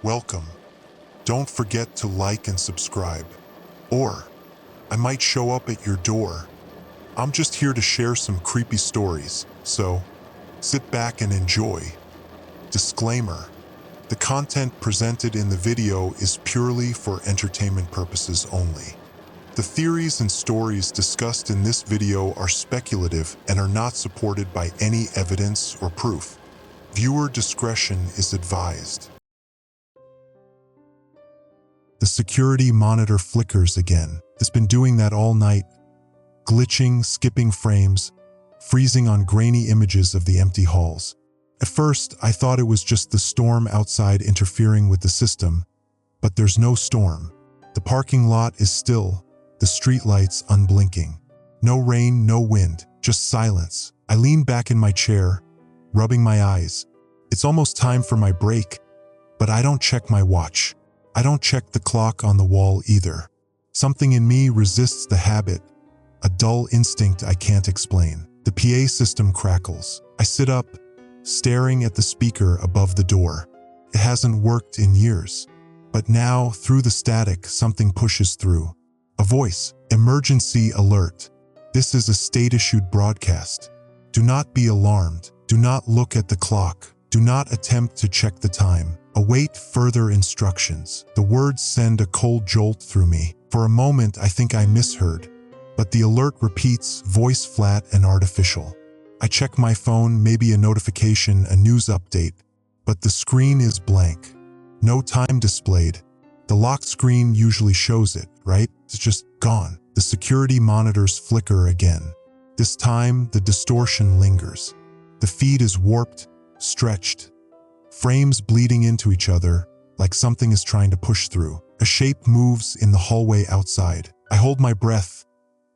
welcome. Don't forget to like and subscribe. Or, I might show up at your door. I'm just here to share some creepy stories, so sit back and enjoy. Disclaimer: the content presented in the video is purely for entertainment purposes only. The theories and stories discussed in this video are speculative and are not supported by any evidence or proof. Viewer discretion is advised. The security monitor flickers again. It's been doing that all night, glitching, skipping frames, freezing on grainy images of the empty halls. At first, I thought it was just the storm outside interfering with the system, but there's no storm. The parking lot is still, the streetlights unblinking. No rain, no wind, just silence. I lean back in my chair, rubbing my eyes. It's almost time for my break, but I don't check my watch. I don't check the clock on the wall either. Something in me resists the habit, a dull instinct I can't explain. The PA system crackles. I sit up, staring at the speaker above the door. It hasn't worked in years. But now, through the static, something pushes through. A voice. Emergency alert. This is a state-issued broadcast. Do not be alarmed. Do not look at the clock. Do not attempt to check the time. Await further instructions. The words send a cold jolt through me. For a moment, I think I misheard. But the alert repeats, voice flat and artificial. I check my phone, maybe a notification, a news update. But the screen is blank. No time displayed. The locked screen usually shows it, right? It's just gone. The security monitors flicker again. This time, the distortion lingers. The feed is warped, stretched. Frames bleeding into each other, like something is trying to push through. A shape moves in the hallway outside. I hold my breath,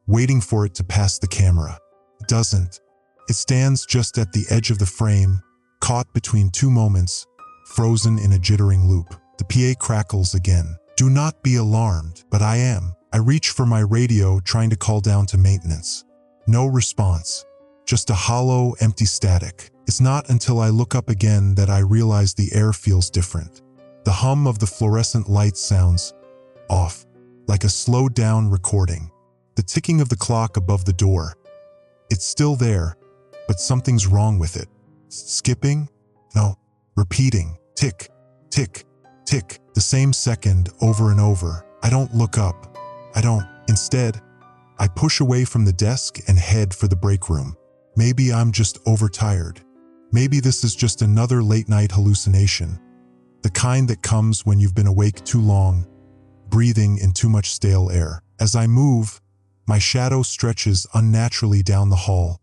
waiting for it to pass the camera. It doesn't. It stands just at the edge of the frame, caught between two moments, frozen in a jittering loop. The PA crackles again. Do not be alarmed, but I am. I reach for my radio, trying to call down to maintenance. No response. Just a hollow, empty static. It's not until I look up again that I realize the air feels different. The hum of the fluorescent lights sounds off, like a slowed-down recording. The ticking of the clock above the door. It's still there, but something's wrong with it. Skipping? No. Repeating. Tick, tick, tick. The same second over and over. I don't look up. I don't. Instead, I push away from the desk and head for the break room. Maybe I'm just overtired. Maybe this is just another late-night hallucination. The kind that comes when you've been awake too long, breathing in too much stale air. As I move, my shadow stretches unnaturally down the hall,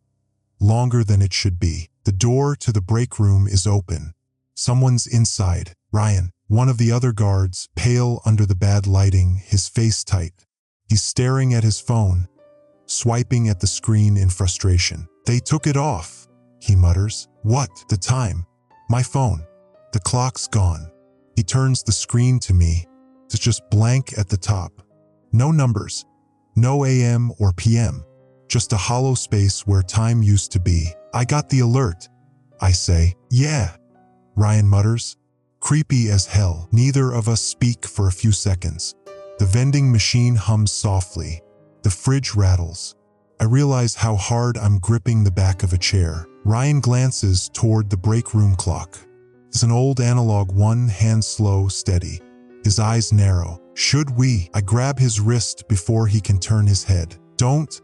longer than it should be. The door to the break room is open. Someone's inside. Ryan, one of the other guards, pale under the bad lighting, his face tight. He's staring at his phone, swiping at the screen in frustration. They took it off, he mutters. What? The time. My phone. The clock's gone. He turns the screen to me. It's just blank at the top. No numbers. No AM or PM. Just a hollow space where time used to be. I got the alert, I say. Yeah, Ryan mutters. Creepy as hell. Neither of us speak for a few seconds. The vending machine hums softly. The fridge rattles. I realize how hard I'm gripping the back of a chair. Ryan glances toward the break room clock. It's an old analog one, hand slow, steady. His eyes narrow. Should we? I grab his wrist before he can turn his head. Don't,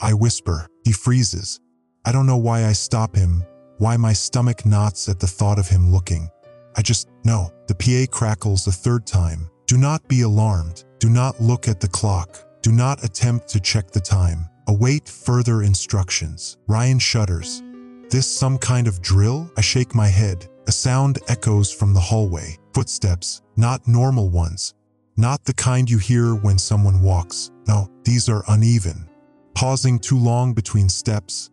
I whisper. He freezes. I don't know why I stop him, why my stomach knots at the thought of him looking. I just know. The PA crackles a third time. Do not be alarmed. Do not look at the clock. Do not attempt to check the time. Await further instructions. Ryan shudders. This some kind of drill? I shake my head. A sound echoes from the hallway. Footsteps, not normal ones. Not the kind you hear when someone walks. No, these are uneven. Pausing too long between steps,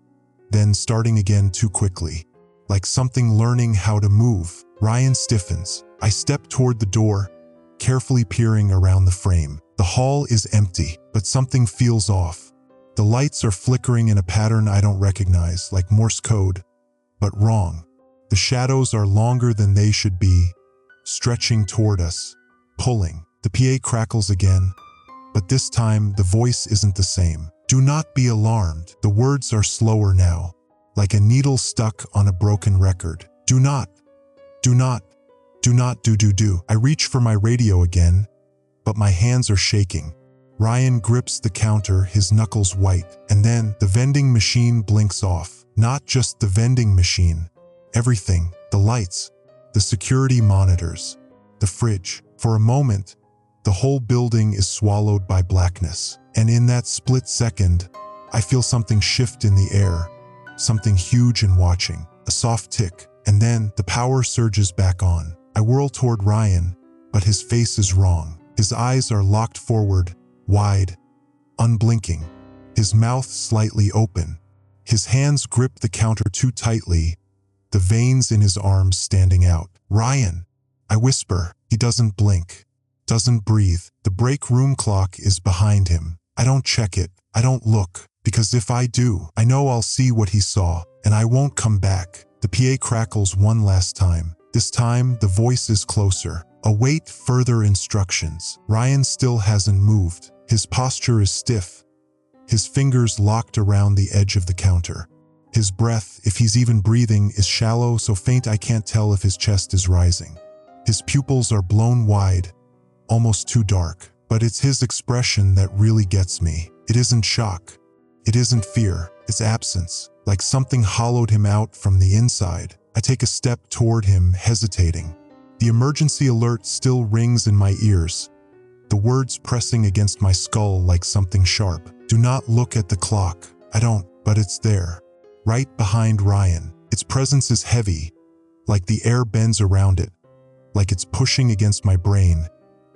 then starting again too quickly. Like something learning how to move. Ryan stiffens. I step toward the door, carefully peering around the frame. The hall is empty, but something feels off. The lights are flickering in a pattern I don't recognize, like Morse code, but wrong. The shadows are longer than they should be, stretching toward us, pulling. The PA crackles again, but this time the voice isn't the same. Do not be alarmed. The words are slower now, like a needle stuck on a broken record. Do not, do not, do not do. I reach for my radio again, but my hands are shaking. Ryan grips the counter, his knuckles white, and then the vending machine blinks off. Not just the vending machine. Everything, the lights, the security monitors, the fridge. For a moment, the whole building is swallowed by blackness. And in that split second, I feel something shift in the air, something huge and watching, a soft tick, and then the power surges back on. I whirl toward Ryan, but his face is wrong. His eyes are locked forward, wide, unblinking, his mouth slightly open. His hands grip the counter too tightly, the veins in his arms standing out. Ryan, I whisper. He doesn't blink, doesn't breathe. The break room clock is behind him. I don't check it, I don't look, because if I do, I know I'll see what he saw, and I won't come back. The PA crackles one last time. This time, the voice is closer. Await further instructions. Ryan still hasn't moved. His posture is stiff, his fingers locked around the edge of the counter. His breath, if he's even breathing, is shallow, so faint I can't tell if his chest is rising. His pupils are blown wide, almost too dark. But it's his expression that really gets me. It isn't shock. It isn't fear. It's absence, like something hollowed him out from the inside. I take a step toward him, hesitating. The emergency alert still rings in my ears, the words pressing against my skull like something sharp. Do not look at the clock. I don't, but it's there, right behind Ryan. Its presence is heavy, like the air bends around it, like it's pushing against my brain,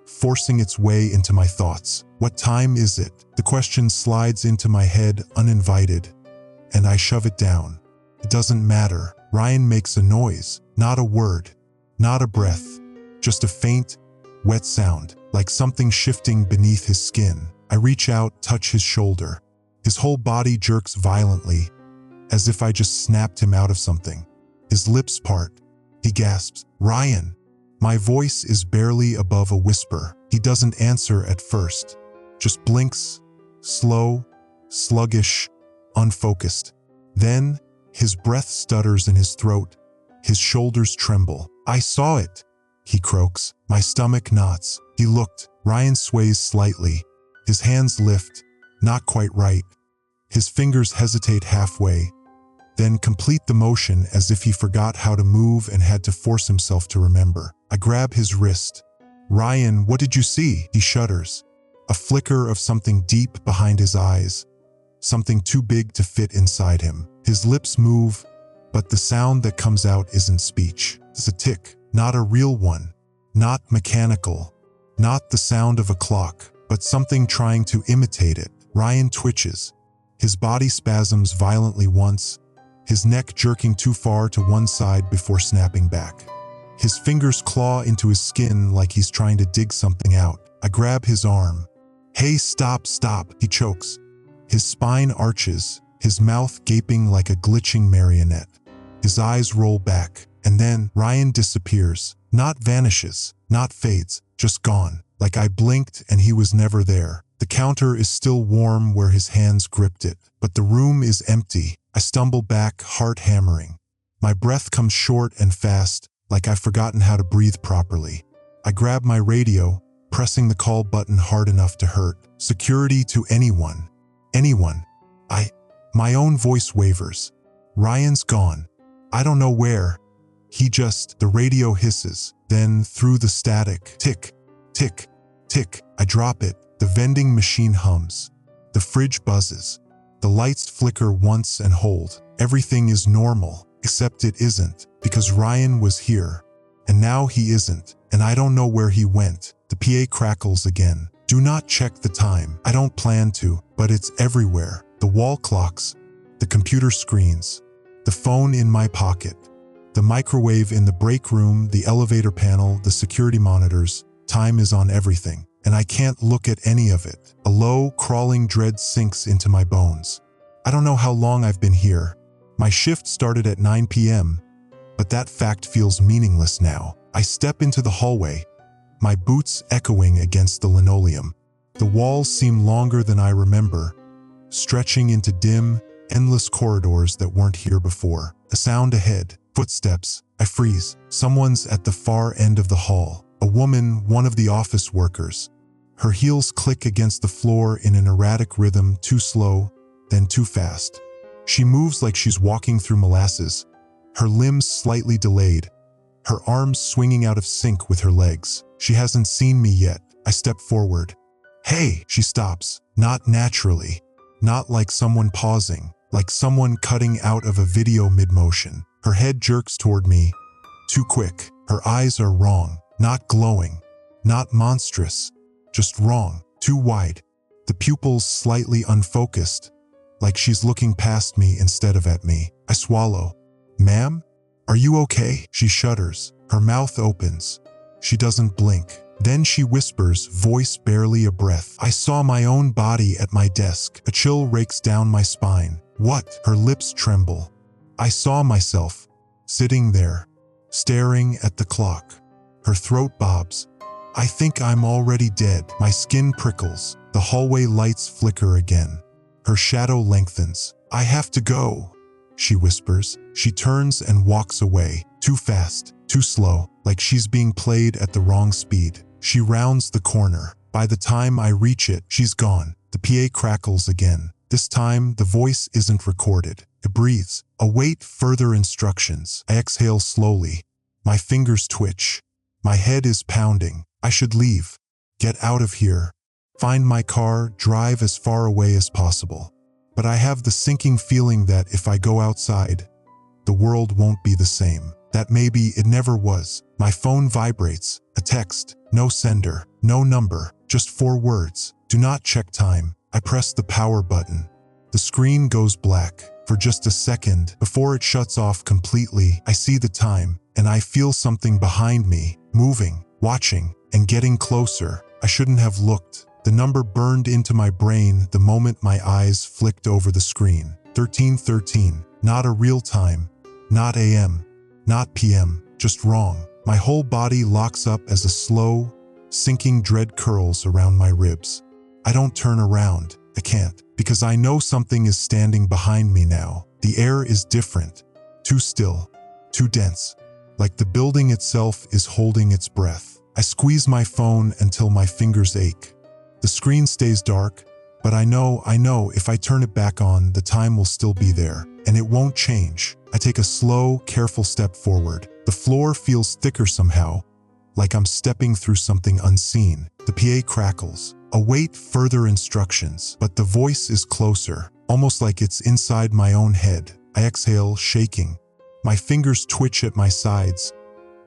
forcing its way into my thoughts. What time is it? The question slides into my head uninvited, and I shove it down. It doesn't matter. Ryan makes a noise, not a word, not a breath, just a faint, wet sound, like something shifting beneath his skin. I reach out, touch his shoulder. His whole body jerks violently, as if I just snapped him out of something. His lips part. He gasps, "Ryan." My voice is barely above a whisper. He doesn't answer at first, just blinks, slow, sluggish, unfocused. Then, his breath stutters in his throat, his shoulders tremble. "I saw it," he croaks. My stomach knots. He looked. Ryan sways slightly. His hands lift, not quite right. His fingers hesitate halfway, then complete the motion as if he forgot how to move and had to force himself to remember. I grab his wrist. "Ryan, what did you see?" He shudders. A flicker of something deep behind his eyes, something too big to fit inside him. His lips move, but the sound that comes out isn't speech. It's a tick, not a real one, not mechanical, not the sound of a clock, but something trying to imitate it. Ryan twitches. His body spasms violently once, his neck jerking too far to one side before snapping back. His fingers claw into his skin like he's trying to dig something out. I grab his arm. "Hey, stop, stop," he chokes. His spine arches, his mouth gaping like a glitching marionette. His eyes roll back, and then Ryan disappears. Not vanishes, not fades, just gone. Like I blinked and he was never there. The counter is still warm where his hands gripped it, but the room is empty. I stumble back, heart hammering. My breath comes short and fast, like I've forgotten how to breathe properly. I grab my radio, pressing the call button hard enough to hurt. "Security to anyone. Anyone." My own voice wavers. "Ryan's gone. I don't know where. The radio hisses. Then through the static, tick, tick, tick. I drop it. The vending machine hums. The fridge buzzes. The lights flicker once and hold. Everything is normal, except it isn't, because Ryan was here. And now he isn't, and I don't know where he went. The PA crackles again. Do not check the time. I don't plan to, but it's everywhere. The wall clocks, the computer screens, the phone in my pocket, the microwave in the break room, the elevator panel, the security monitors. Time is on everything, and I can't look at any of it. A low, crawling dread sinks into my bones. I don't know how long I've been here. My shift started at 9 p.m., but that fact feels meaningless now. I step into the hallway, my boots echoing against the linoleum. The walls seem longer than I remember, stretching into dim, endless corridors that weren't here before. A sound ahead, footsteps. I freeze. Someone's at the far end of the hall. A woman, one of the office workers. Her heels click against the floor in an erratic rhythm, too slow, then too fast. She moves like she's walking through molasses, her limbs slightly delayed, her arms swinging out of sync with her legs. She hasn't seen me yet. I step forward. Hey, she stops, not naturally, not like someone pausing, like someone cutting out of a video mid-motion. Her head jerks toward me, too quick. Her eyes are wrong, not glowing, not monstrous, just wrong, too wide. The pupils slightly unfocused, like she's looking past me instead of at me. I swallow. Ma'am? Are you okay? She shudders. Her mouth opens. She doesn't blink. Then she whispers, voice barely a breath. I saw my own body at my desk. A chill rakes down my spine. What? Her lips tremble. I saw myself, sitting there, staring at the clock. Her throat bobs. I think I'm already dead. My skin prickles. The hallway lights flicker again. Her shadow lengthens. I have to go, she whispers. She turns and walks away, too fast, too slow, like she's being played at the wrong speed. She rounds the corner. By the time I reach it, she's gone. The PA crackles again. This time, the voice isn't recorded. It breathes. Await further instructions. I exhale slowly. My fingers twitch. My head is pounding. I should leave. Get out of here. Find my car, drive as far away as possible. But I have the sinking feeling that if I go outside, the world won't be the same. That maybe it never was. My phone vibrates. A text. No sender. No number. Just 4 words. Do not check time. I press the power button. The screen goes black. For just a second, before it shuts off completely, I see the time, and I feel something behind me, moving, watching, and getting closer. I shouldn't have looked. The number burned into my brain the moment my eyes flicked over the screen. 1313. Not a real time. Not AM. Not PM. Just wrong. My whole body locks up as a slow, sinking dread curls around my ribs. I don't turn around. I can't. Because I know something is standing behind me now. The air is different. Too still. Too dense. Like the building itself is holding its breath. I squeeze my phone until my fingers ache. The screen stays dark, but I know if I turn it back on, the time will still be there, and it won't change. I take a slow, careful step forward. The floor feels thicker somehow, like I'm stepping through something unseen. The PA crackles. Await further instructions, but the voice is closer, almost like it's inside my own head. I exhale, shaking. My fingers twitch at my sides,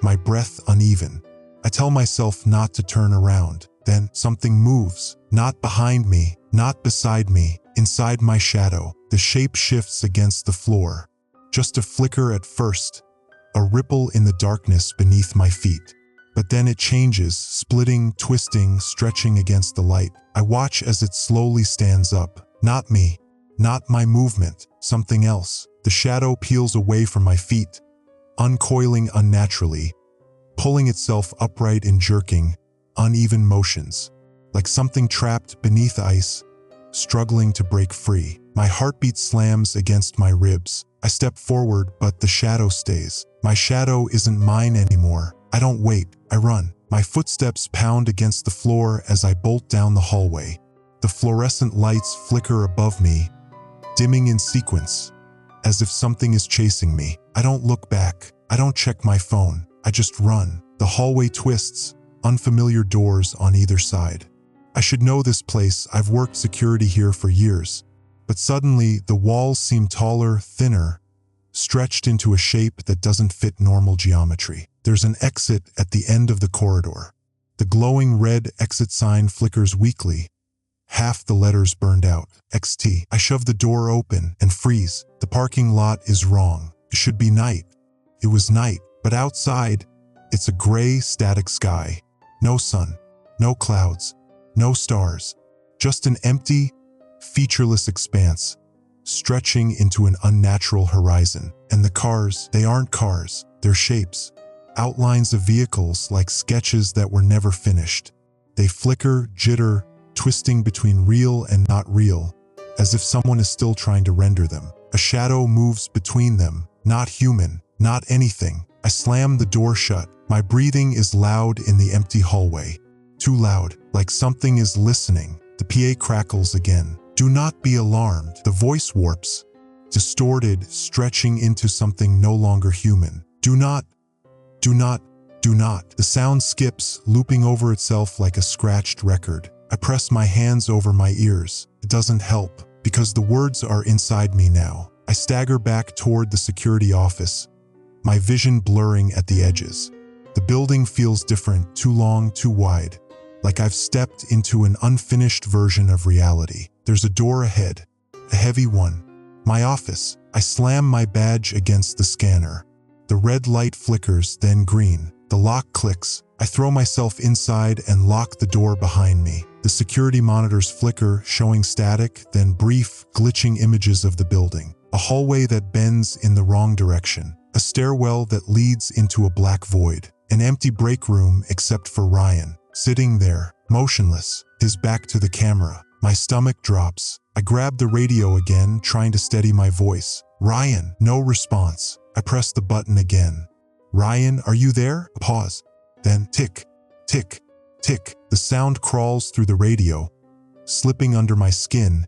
my breath uneven. I tell myself not to turn around. Then something moves, not behind me, not beside me, inside my shadow. The shape shifts against the floor. Just a flicker at first, a ripple in the darkness beneath my feet. But then it changes, splitting, twisting, stretching against the light. I watch as it slowly stands up. Not me, not my movement, something else. The shadow peels away from my feet, uncoiling unnaturally, pulling itself upright in jerking, uneven motions, like something trapped beneath ice, struggling to break free. My heartbeat slams against my ribs. I step forward, but the shadow stays. My shadow isn't mine anymore. I don't wait, I run. My footsteps pound against the floor as I bolt down the hallway. The fluorescent lights flicker above me, dimming in sequence, as if something is chasing me. I don't look back. I don't check my phone. I just run. The hallway twists, unfamiliar doors on either side. I should know this place. I've worked security here for years. But suddenly, the walls seem taller, thinner, stretched into a shape that doesn't fit normal geometry. There's an exit at the end of the corridor. The glowing red exit sign flickers weakly, half the letters burned out. XT. I shove the door open and freeze. The parking lot is wrong. It should be night. It was night, but outside, it's a gray, static sky. No sun, no clouds, no stars. Just an empty, featureless expanse, stretching into an unnatural horizon. And the cars, they aren't cars, they're shapes. outlines of vehicles like sketches that were never finished. They flicker, jitter, twisting between real and not real, as if someone is still trying to render them. A shadow moves between them, not human, not anything. I slam the door shut. My breathing is loud in the empty hallway. Too loud, like something is listening. The PA crackles again. Do not be alarmed. The voice warps, distorted, stretching into something no longer human. Do not. The sound skips, looping over itself like a scratched record. I press my hands over my ears. It doesn't help, because the words are inside me now. I stagger back toward the security office, my vision blurring at the edges. The building feels different, too long, too wide, like I've stepped into an unfinished version of reality. There's a door ahead, a heavy one. My office. I slam my badge against the scanner. The red light flickers, then green. The lock clicks. I throw myself inside and lock the door behind me. The security monitors flicker, showing static, then brief, glitching images of the building. A hallway that bends in the wrong direction. A stairwell that leads into a black void. An empty break room except for Ryan, sitting there, motionless, his back to the camera. My stomach drops. I grab the radio again, trying to steady my voice. Ryan, no response. I press the button again. Ryan, are you there? A pause. Then tick, tick, tick. The sound crawls through the radio, slipping under my skin,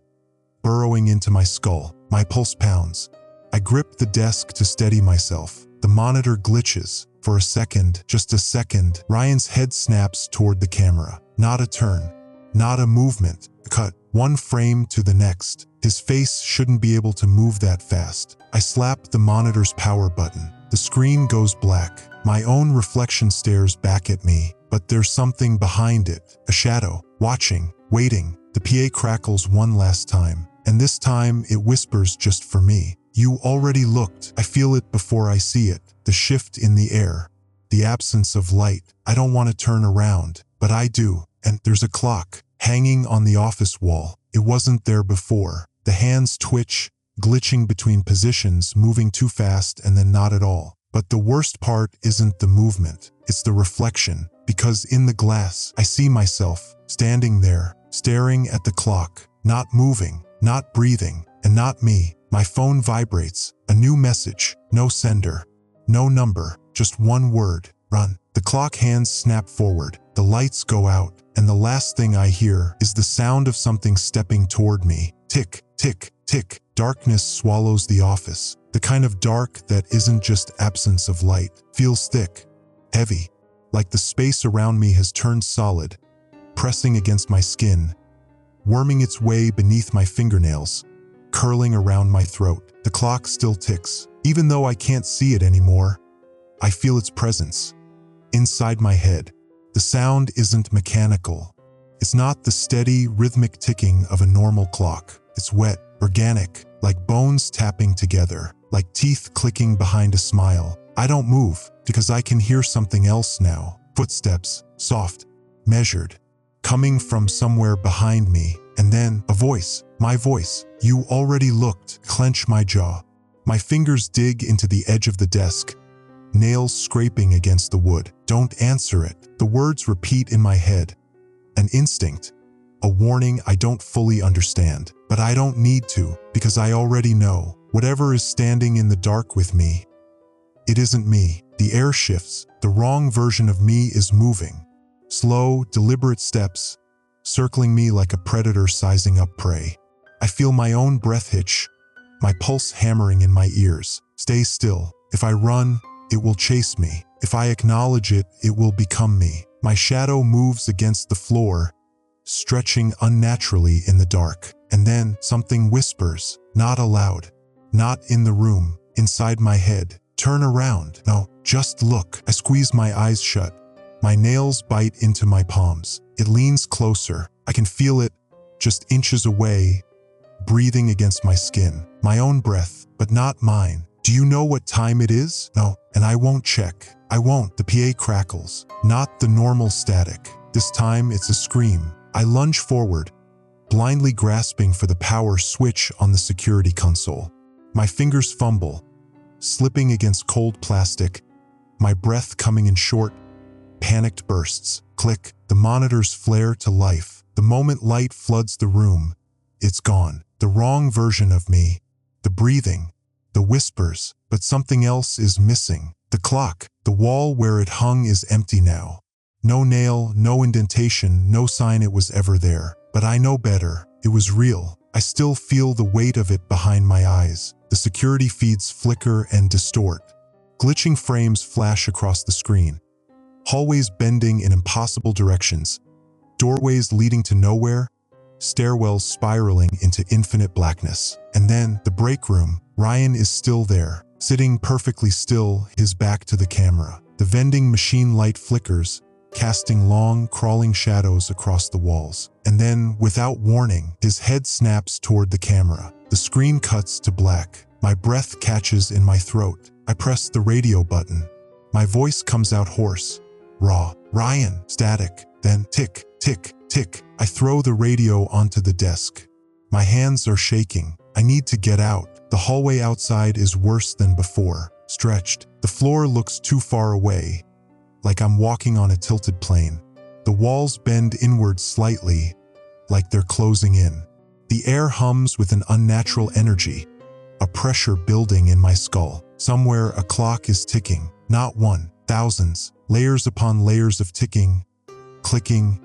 burrowing into my skull. My pulse pounds. I grip the desk to steady myself. The monitor glitches. For a second, just a second, Ryan's head snaps toward the camera. Not a turn, not a movement. A cut. One frame to the next. His face shouldn't be able to move that fast. I slap the monitor's power button. The screen goes black. My own reflection stares back at me, but there's something behind it. A shadow, watching, waiting. The PA crackles one last time, and this time it whispers just for me. You already looked. I feel it before I see it. The shift in the air, the absence of light. I don't want to turn around, but I do. And there's a clock hanging on the office wall. It wasn't there before. The hands twitch, glitching between positions, moving too fast and then not at all. But the worst part isn't the movement, it's the reflection. Because in the glass, I see myself standing there, staring at the clock, not moving, not breathing, and not me. My phone vibrates. A new message. No sender. No number. Just one word. Run. The clock hands snap forward. The lights go out. And the last thing I hear is the sound of something stepping toward me. Tick, tick, tick. Darkness swallows the office. The kind of dark that isn't just absence of light. Feels thick, heavy, like the space around me has turned solid, pressing against my skin, worming its way beneath my fingernails, curling around my throat. The clock still ticks. Even though I can't see it anymore, I feel its presence. Inside my head, the sound isn't mechanical. It's not the steady, rhythmic ticking of a normal clock. It's wet, organic, like bones tapping together, like teeth clicking behind a smile. I don't move, because I can hear something else now. Footsteps, soft, measured, coming from somewhere behind me. And then, a voice, my voice. You already looked. Clench my jaw. My fingers dig into the edge of the desk, nails scraping against the wood. Don't answer it. The words repeat in my head. An instinct, a warning I don't fully understand. But I don't need to, because I already know. Whatever is standing in the dark with me, it isn't me. The air shifts. The wrong version of me is moving. Slow, deliberate steps, circling me like a predator sizing up prey. I feel my own breath hitch, my pulse hammering in my ears. Stay still. If I run, it will chase me. If I acknowledge it, it will become me. My shadow moves against the floor, stretching unnaturally in the dark. And then something whispers, not aloud, not in the room, inside my head. Turn around. No, just look. I squeeze my eyes shut. My nails bite into my palms. It leans closer. I can feel it, just inches away, breathing against my skin. My own breath, but not mine. Do you know what time it is? No, and I won't check. I won't. The PA crackles. Not the normal static. This time it's a scream. I lunge forward, blindly grasping for the power switch on the security console. My fingers fumble, slipping against cold plastic, my breath coming in short, panicked bursts. Click, the monitors flare to life. The moment light floods the room, it's gone. The wrong version of me. The breathing, the whispers, but something else is missing. The clock, the wall where it hung is empty now. No nail, no indentation, no sign it was ever there. But I know better. It was real. I still feel the weight of it behind my eyes. The security feeds flicker and distort. Glitching frames flash across the screen. Hallways bending in impossible directions. Doorways leading to nowhere. Stairwells spiraling into infinite blackness. And then, the break room. Ryan is still there, sitting perfectly still, his back to the camera. The vending machine light flickers, casting long, crawling shadows across the walls. And then, without warning, his head snaps toward the camera. The screen cuts to black. My breath catches in my throat. I press the radio button. My voice comes out hoarse, raw. Ryan, static, then tick, tick, tick. I throw the radio onto the desk. My hands are shaking. I need to get out. The hallway outside is worse than before. Stretched. The floor looks too far away, like I'm walking on a tilted plane. The walls bend inward slightly, like they're closing in. The air hums with an unnatural energy, a pressure building in my skull. Somewhere a clock is ticking. Not one, thousands, layers upon layers of ticking, clicking,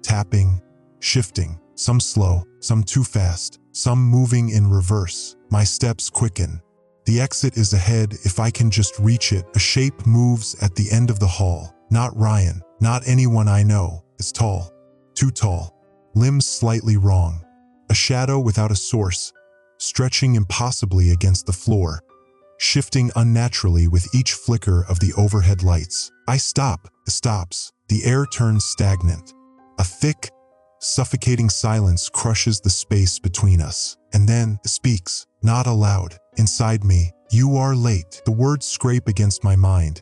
tapping, shifting. Some slow, some too fast, some moving in reverse. My steps quicken. The exit is ahead if I can just reach it. A shape moves at the end of the hall. Not Ryan, not anyone I know. It's tall, too tall, limbs slightly wrong. A shadow without a source, stretching impossibly against the floor, shifting unnaturally with each flicker of the overhead lights. I stop. It stops. The air turns stagnant. A thick, suffocating silence crushes the space between us. And then it speaks, not aloud. Inside me, "You are late." The words scrape against my mind,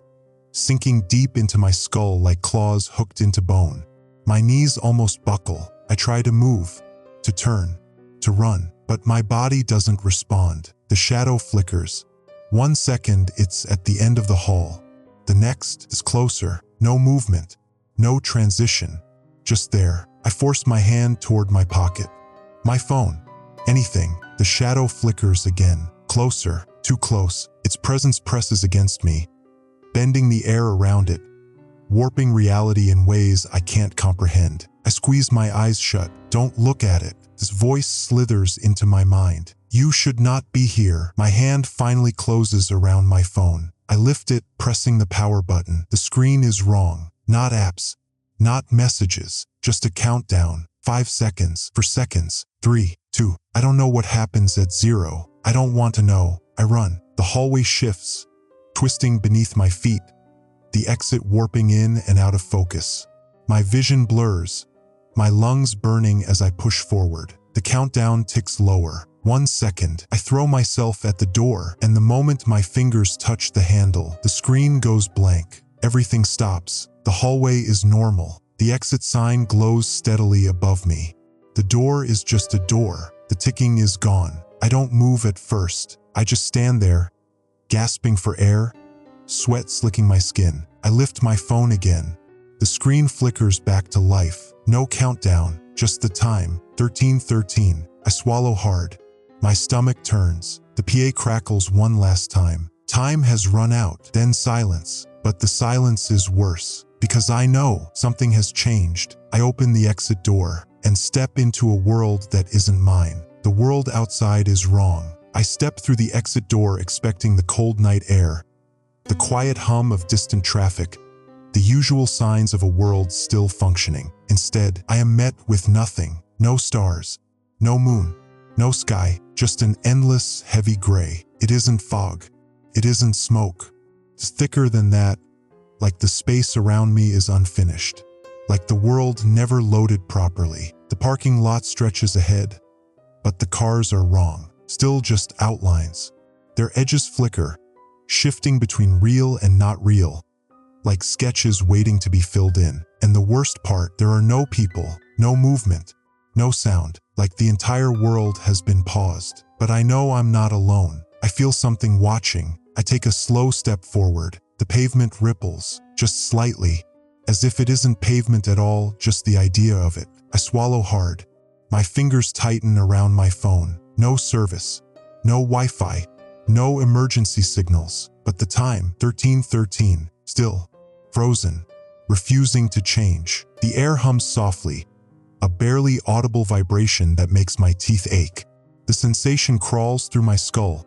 sinking deep into my skull like claws hooked into bone. My knees almost buckle. I try to move, to turn, to run, but my body doesn't respond. The shadow flickers. 1 second, it's at the end of the hall. The next is closer. No movement, no transition, just there. I force my hand toward my pocket. My phone. Anything. The shadow flickers again. Closer. Too close. Its presence presses against me, bending the air around it, warping reality in ways I can't comprehend. I squeeze my eyes shut. Don't look at it. This voice slithers into my mind. You should not be here. My hand finally closes around my phone. I lift it, pressing the power button. The screen is wrong. Not apps. Not messages. Just a countdown. 5 seconds. For seconds. 3, 2. I don't know what happens at 0. I don't want to know. I run. The hallway shifts, twisting beneath my feet, the exit warping in and out of focus. My vision blurs, my lungs burning as I push forward. The countdown ticks lower. 1 second. I throw myself at the door, and the moment my fingers touch the handle, the screen goes blank. Everything stops. The hallway is normal. The exit sign glows steadily above me. The door is just a door. The ticking is gone. I don't move at first. I just stand there, gasping for air, sweat slicking my skin. I lift my phone again. The screen flickers back to life. No countdown, just the time. 13:13. I swallow hard. My stomach turns. The PA crackles one last time. Time has run out. Then silence. But the silence is worse, because I know something has changed. I open the exit door and step into a world that isn't mine. The world outside is wrong. I step through the exit door expecting the cold night air, the quiet hum of distant traffic, the usual signs of a world still functioning. Instead, I am met with nothing. No stars, no moon, no sky, just an endless, heavy gray. It isn't fog. It isn't smoke. It's thicker than that, like the space around me is unfinished, like the world never loaded properly. The parking lot stretches ahead, but the cars are wrong. Still just outlines. Their edges flicker, shifting between real and not real, like sketches waiting to be filled in. And the worst part, there are no people, no movement, no sound, like the entire world has been paused. But I know I'm not alone. I feel something watching. I take a slow step forward. The pavement ripples, just slightly, as if it isn't pavement at all, just the idea of it. I swallow hard. My fingers tighten around my phone. No service, no Wi-Fi, no emergency signals. But the time, 13:13, still frozen, refusing to change. The air hums softly, a barely audible vibration that makes my teeth ache. The sensation crawls through my skull,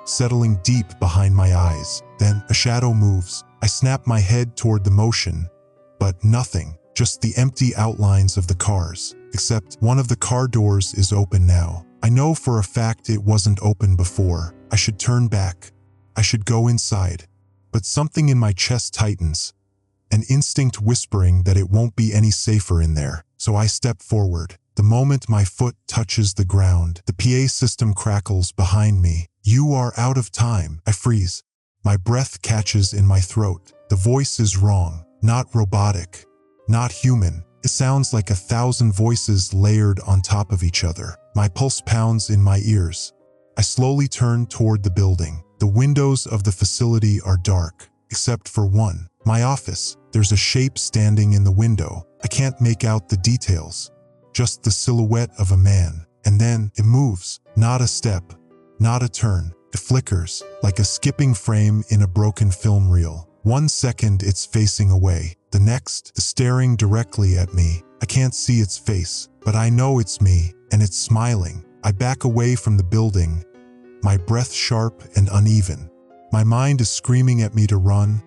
settling deep behind my eyes. Then a shadow moves. I snap my head toward the motion, but nothing, just the empty outlines of the cars. Except one of the car doors is open now. I know for a fact it wasn't open before. I should turn back. I should go inside. But something in my chest tightens, an instinct whispering that it won't be any safer in there. So I step forward. The moment my foot touches the ground, the PA system crackles behind me. "You are out of time." I freeze. My breath catches in my throat. The voice is wrong, not robotic, not human. It sounds like 1,000 voices layered on top of each other. My pulse pounds in my ears. I slowly turn toward the building. The windows of the facility are dark, except for one. My office. There's a shape standing in the window. I can't make out the details, just the silhouette of a man. And then it moves. Not a step, not a turn. It flickers, like a skipping frame in a broken film reel. 1 second it's facing away. The next, it's staring directly at me. I can't see its face, but I know it's me, and it's smiling. I back away from the building, my breath sharp and uneven. My mind is screaming at me to run,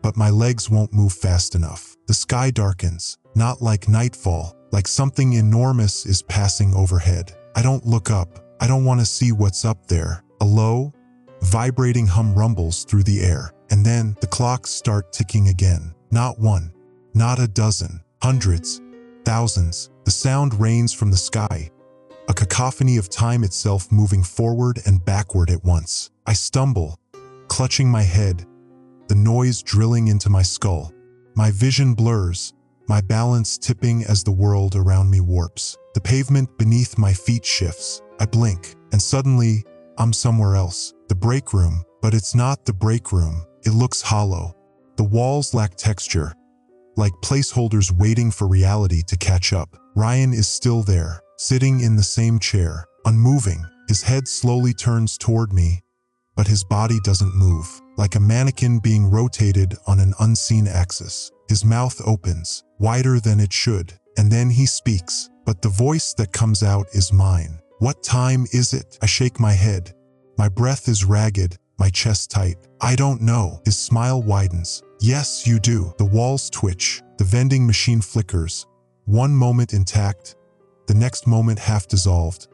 but my legs won't move fast enough. The sky darkens, not like nightfall, like something enormous is passing overhead. I don't look up. I don't want to see what's up there. A low, vibrating hum rumbles through the air, and then the clocks start ticking again. Not one, not a dozen, hundreds, thousands. The sound rains from the sky, a cacophony of time itself moving forward and backward at once. I stumble, clutching my head, the noise drilling into my skull. My vision blurs, my balance tipping as the world around me warps. The pavement beneath my feet shifts. I blink, and suddenly, I'm somewhere else. The break room, but it's not the break room. It looks hollow. The walls lack texture, like placeholders waiting for reality to catch up. Ryan is still there, sitting in the same chair, unmoving. His head slowly turns toward me, but his body doesn't move, like a mannequin being rotated on an unseen axis. His mouth opens, wider than it should, and then he speaks, but the voice that comes out is mine. "What time is it?" I shake my head. My breath is ragged, my chest tight. "I don't know." His smile widens. "Yes, you do." The walls twitch, the vending machine flickers. One moment intact, the next moment half dissolved,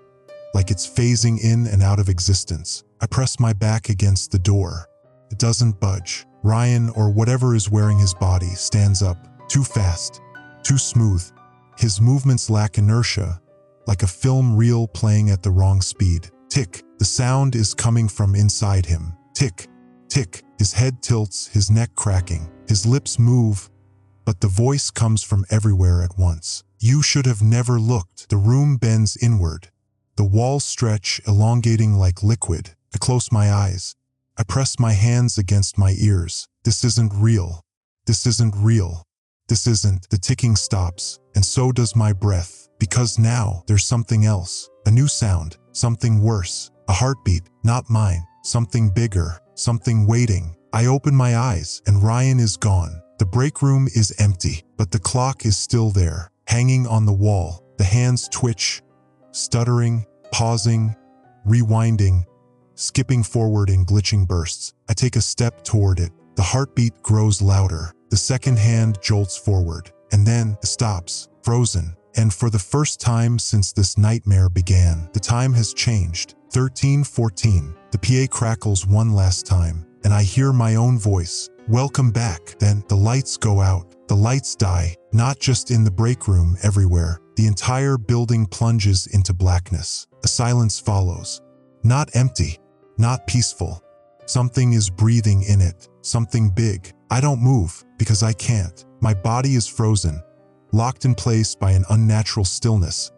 like it's phasing in and out of existence. I press my back against the door. It doesn't budge. Ryan, or whatever is wearing his body, stands up. Too fast, too smooth. His movements lack inertia, like a film reel playing at the wrong speed. Tick. The sound is coming from inside him. Tick, tick. His head tilts, his neck cracking. His lips move, but the voice comes from everywhere at once. "You should have never looked." The room bends inward. The walls stretch, elongating like liquid. I close my eyes. I press my hands against my ears. This isn't real. This isn't real. This isn't. The ticking stops, and so does my breath. Because now, there's something else. A new sound. Something worse. A heartbeat. Not mine. Something bigger. Something waiting. I open my eyes, and Ryan is gone. The break room is empty, but the clock is still there, hanging on the wall. The hands twitch, stuttering, pausing, rewinding, skipping forward in glitching bursts. I take a step toward it. The heartbeat grows louder. The second hand jolts forward, and then it stops, frozen. And for the first time since this nightmare began, the time has changed. 13:14. The PA crackles one last time, and I hear my own voice. "Welcome back." Then the lights go out. The lights die, not just in the break room, everywhere. The entire building plunges into blackness. A silence follows. Not empty, not peaceful. Something is breathing in it, something big. I don't move, because I can't. My body is frozen, locked in place by an unnatural stillness,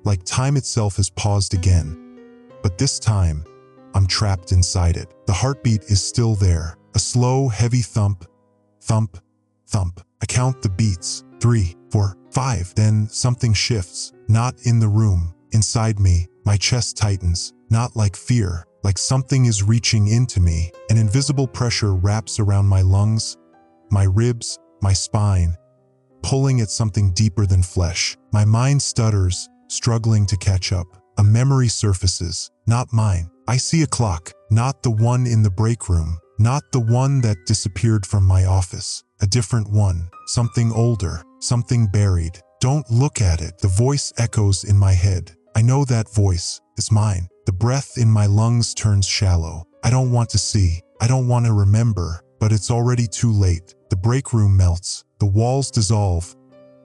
like time itself has paused again. But this time, I'm trapped inside it. The heartbeat is still there, A slow, heavy thump, thump, thump. I count the beats. 3, 4, 5. Then something shifts. Not in the room. Inside me, my chest tightens. Not like fear, like something is reaching into me. An invisible pressure wraps around my lungs, my ribs, my spine, pulling at something deeper than flesh. My mind stutters, struggling to catch up. A memory surfaces, not mine. I see a clock, not the one in the break room, not the one that disappeared from my office. A different one, something older, something buried. Don't look at it. The voice echoes in my head. I know that voice. It's mine. The breath in my lungs turns shallow. I don't want to see. I don't want to remember, but it's already too late. The break room melts. The walls dissolve,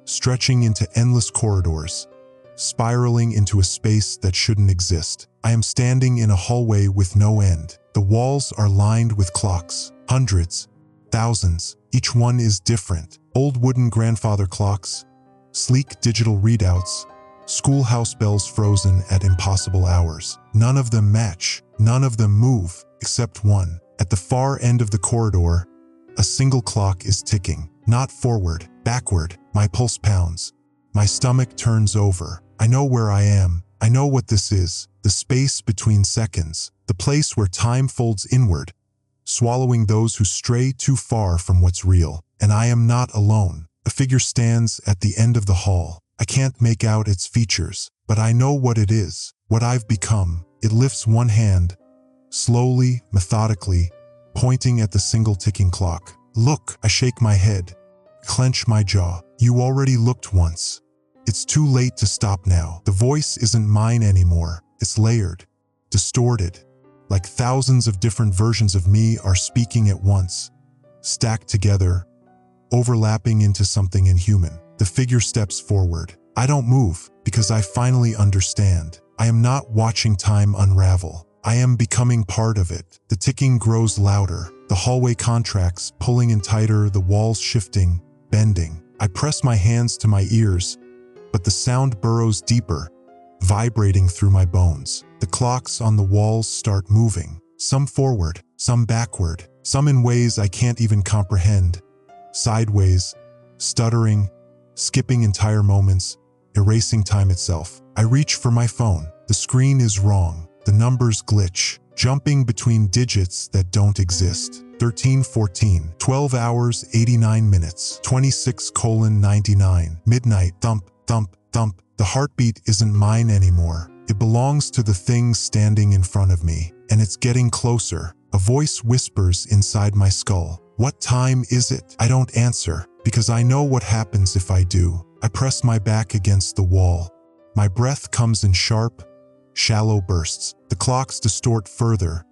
stretching into endless corridors, spiraling into a space that shouldn't exist. I am standing in a hallway with no end. The walls are lined with clocks, hundreds, thousands. Each one is different. Old wooden grandfather clocks, sleek digital readouts, schoolhouse bells frozen at impossible hours. None of them match. None of them move, except one. At the far end of the corridor, a single clock is ticking. Not forward, backward. My pulse pounds. My stomach turns over. I know where I am. I know what this is. The space between seconds. The place where time folds inward, swallowing those who stray too far from what's real. And I am not alone. A figure stands at the end of the hall. I can't make out its features, but I know what it is, what I've become. It lifts one hand, slowly, methodically, pointing at the single ticking clock. Look, I shake my head, clench my jaw. You already looked once. It's too late to stop now. The voice isn't mine anymore. It's layered, distorted, like thousands of different versions of me are speaking at once, stacked together, overlapping into something inhuman. The figure steps forward. I don't move because I finally understand. I am not watching time unravel. I am becoming part of it. The ticking grows louder. The hallway contracts, pulling in tighter, the walls shifting, bending. I press my hands to my ears, but the sound burrows deeper, vibrating through my bones. The clocks on the walls start moving, some forward, some backward, some in ways I can't even comprehend. Sideways, stuttering, skipping entire moments, erasing time itself. I reach for my phone. The screen is wrong. The numbers glitch, jumping between digits that don't exist. 13:14, 12 hours, 89 minutes, 26:99, midnight, thump, thump, thump. The heartbeat isn't mine anymore. It belongs to the thing standing in front of me, and it's getting closer. A voice whispers inside my skull. What time is it? I don't answer, because I know what happens if I do. I press my back against the wall. My breath comes in sharp, shallow bursts. The clocks distort further,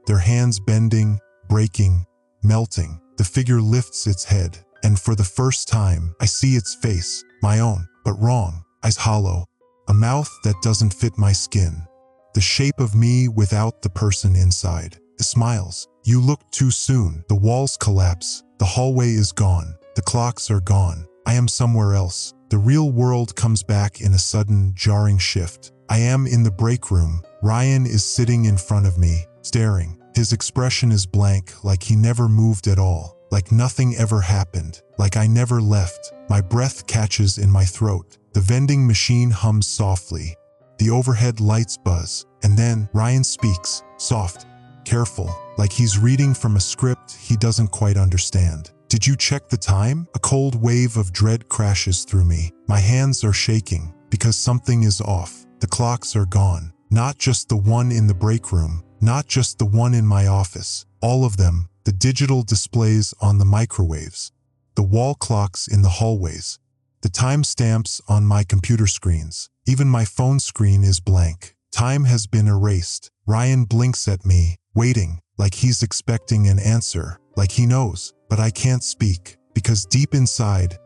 their hands bending, breaking, melting. The figure lifts its head, and for the first time, I see its face, my own, but wrong. Eyes hollow, a mouth that doesn't fit my skin. The shape of me without the person inside. It smiles. You looked too soon. The walls collapse. The hallway is gone. The clocks are gone. I am somewhere else. The real world comes back in a sudden, jarring shift. I am in the break room. Ryan is sitting in front of me, staring. His expression is blank, like he never moved at all, like nothing ever happened, like I never left. My breath catches in my throat. The vending machine hums softly. The overhead lights buzz, and then Ryan speaks, soft, careful, like he's reading from a script he doesn't quite understand. Did you check the time? A cold wave of dread crashes through me. My hands are shaking because something is off. The clocks are gone. Not just the one in the break room, not just the one in my office. All of them, the digital displays on the microwaves, the wall clocks in the hallways, the timestamps on my computer screens. Even my phone screen is blank. Time has been erased. Ryan blinks at me, waiting, like he's expecting an answer, like he knows, but I can't speak, because deep inside,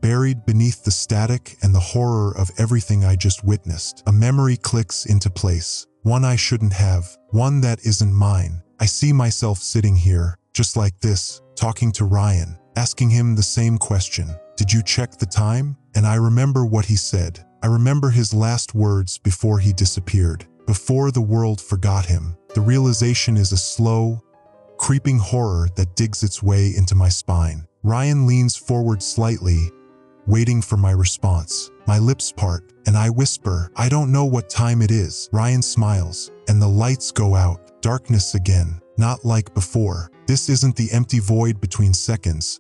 buried beneath the static and the horror of everything I just witnessed, a memory clicks into place, one I shouldn't have, one that isn't mine. I see myself sitting here, just like this, talking to Ryan, asking him the same question. Did you check the time? And I remember what he said. I remember his last words before he disappeared, before the world forgot him. The realization is a slow, creeping horror that digs its way into my spine. Ryan leans forward slightly, waiting for my response. My lips part, and I whisper, "I don't know what time it is." Ryan smiles, and the lights go out. Darkness again, not like before. This isn't the empty void between seconds,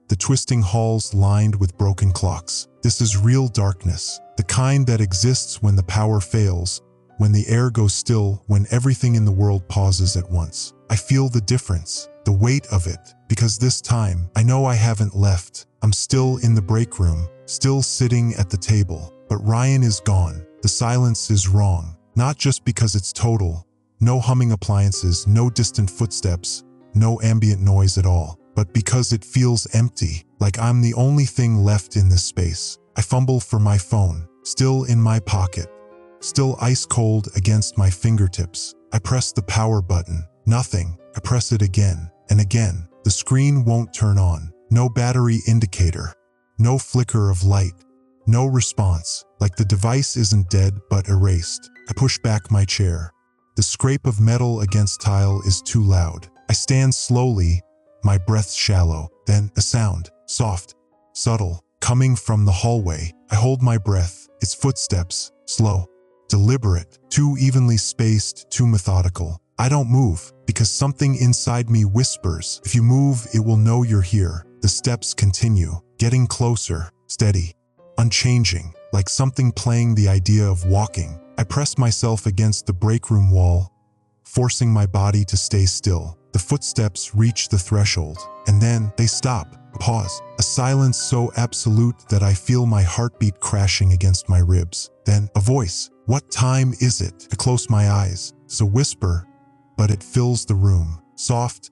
the twisting halls lined with broken clocks. This is real darkness, the kind that exists when the power fails, when the air goes still, when everything in the world pauses at once. I feel the difference, the weight of it, because this time, I know I haven't left. I'm still in the break room, still sitting at the table. But Ryan is gone. The silence is wrong, not just because it's total. No humming appliances, no distant footsteps, no ambient noise at all. But because it feels empty, like I'm the only thing left in this space. I fumble for my phone, still in my pocket, still ice cold against my fingertips. I press the power button. Nothing. I press it again and again. The screen won't turn on. No battery indicator. No flicker of light. No response. Like the device isn't dead but erased. I push back my chair. The scrape of metal against tile is too loud. I stand slowly, my breath shallow. Then a sound, soft, subtle, coming from the hallway. I hold my breath. It's footsteps, slow, deliberate, too evenly spaced, too methodical. I don't move because something inside me whispers, if you move, it will know you're here. The steps continue, getting closer, steady, unchanging, like something playing the idea of walking. I press myself against the break room wall, forcing my body to stay still. The footsteps reach the threshold, and then they stop, pause. A silence so absolute that I feel my heartbeat crashing against my ribs. Then a voice. What time is it? I close my eyes. It's a whisper, but it fills the room. Soft,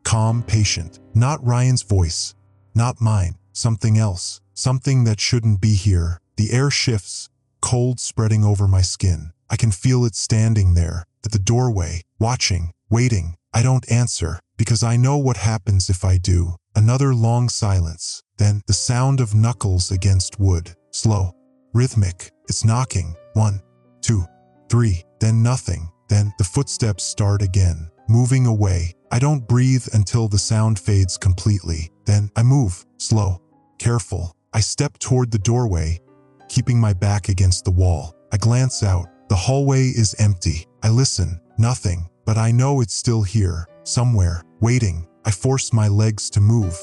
calm, patient. Not Ryan's voice, not mine. Something else. Something that shouldn't be here. The air shifts, cold spreading over my skin. I can feel it standing there, at the doorway, watching, waiting. I don't answer, because I know what happens if I do. Another long silence. Then the sound of knuckles against wood. Slow, rhythmic. It's knocking. 1, 2, 3. Then nothing. Then the footsteps start again, moving away. I don't breathe until the sound fades completely. Then I move, slow, careful. I step toward the doorway, keeping my back against the wall. I glance out. The hallway is empty. I listen. Nothing. But I know it's still here, somewhere, waiting. I force my legs to move.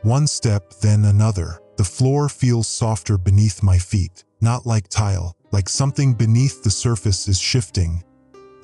One step, then another. The floor feels softer beneath my feet. Not like tile, like something beneath the surface is shifting,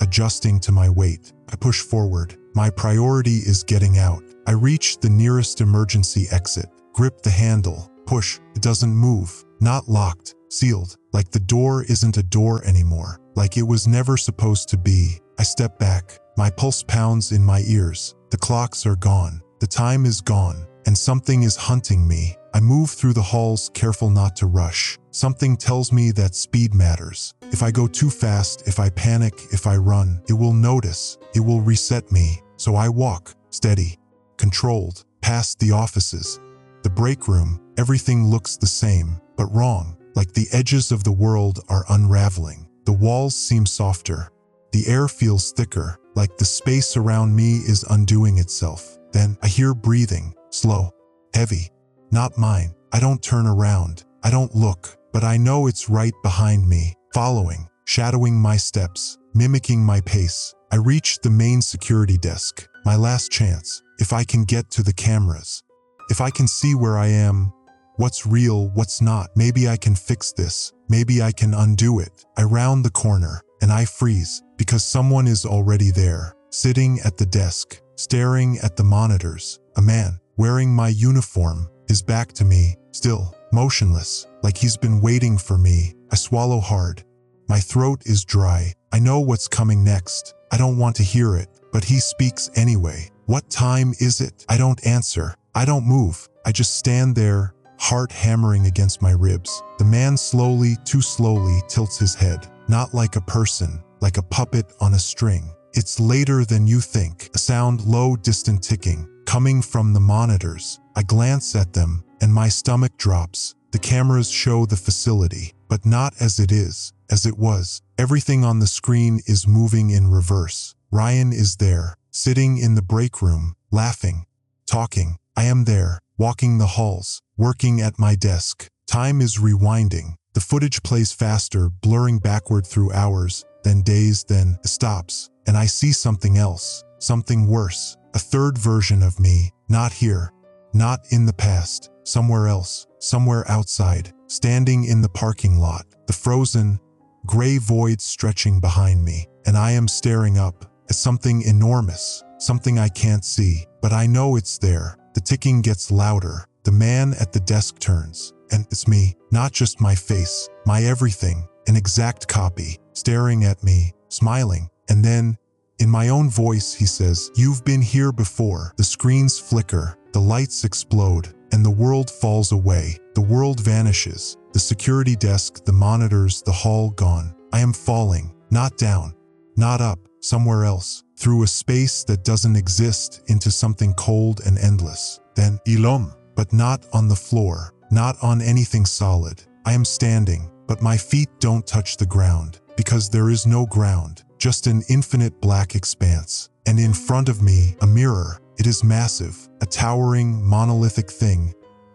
adjusting to my weight. I push forward. My priority is getting out. I reach the nearest emergency exit, grip the handle, push. It doesn't move. Not locked, sealed. Like the door isn't a door anymore. Like it was never supposed to be. I step back. My pulse pounds in my ears. The clocks are gone. The time is gone. And something is hunting me. I move through the halls, careful not to rush. Something tells me that speed matters. If I go too fast, if I panic, if I run, it will notice. It will reset me. So I walk, steady, controlled, past the offices. The break room, everything looks the same, but wrong. Like the edges of the world are unraveling. The walls seem softer. The air feels thicker, like the space around me is undoing itself. Then I hear breathing, slow, heavy, not mine. I don't turn around. I don't look, but I know it's right behind me, following, shadowing my steps, mimicking my pace. I reach the main security desk, my last chance. If I can get to the cameras, if I can see where I am, what's real, what's not, maybe I can fix this. Maybe I can undo it. I round the corner, and I freeze, because someone is already there, sitting at the desk, staring at the monitors. A man, wearing my uniform, his back to me, still, motionless, like he's been waiting for me. I swallow hard. My throat is dry. I know what's coming next. I don't want to hear it, but he speaks anyway. What time is it? I don't answer. I don't move. I just stand there, heart hammering against my ribs. The man slowly, too slowly, tilts his head. Not like a person, like a puppet on a string. It's later than you think. A sound, low, distant ticking, coming from the monitors. I glance at them, and my stomach drops. The cameras show the facility, but not as it is, as it was. Everything on the screen is moving in reverse. Ryan is there, sitting in the break room, laughing, talking. I am there, walking the halls, working at my desk. Time is rewinding. The footage plays faster, blurring backward through hours, then days, then it stops. And I see something else, something worse. A third version of me, not here, not in the past, somewhere else, somewhere outside, standing in the parking lot, the frozen, gray void stretching behind me. And I am staring up at something enormous, something I can't see, but I know it's there. The ticking gets louder. The man at the desk turns, and it's me, not just my face, my everything, an exact copy, staring at me, smiling. And then, in my own voice, he says, "You've been here before." The screens flicker, the lights explode, and the world falls away. The world vanishes. The security desk, the monitors, the hall gone. I am falling, not down, not up, somewhere else, through a space that doesn't exist into something cold and endless. Then, ilom, but not on the floor, not on anything solid. I am standing, but my feet don't touch the ground, because there is no ground, just an infinite black expanse. And in front of me, a mirror. It is massive, a towering, monolithic thing,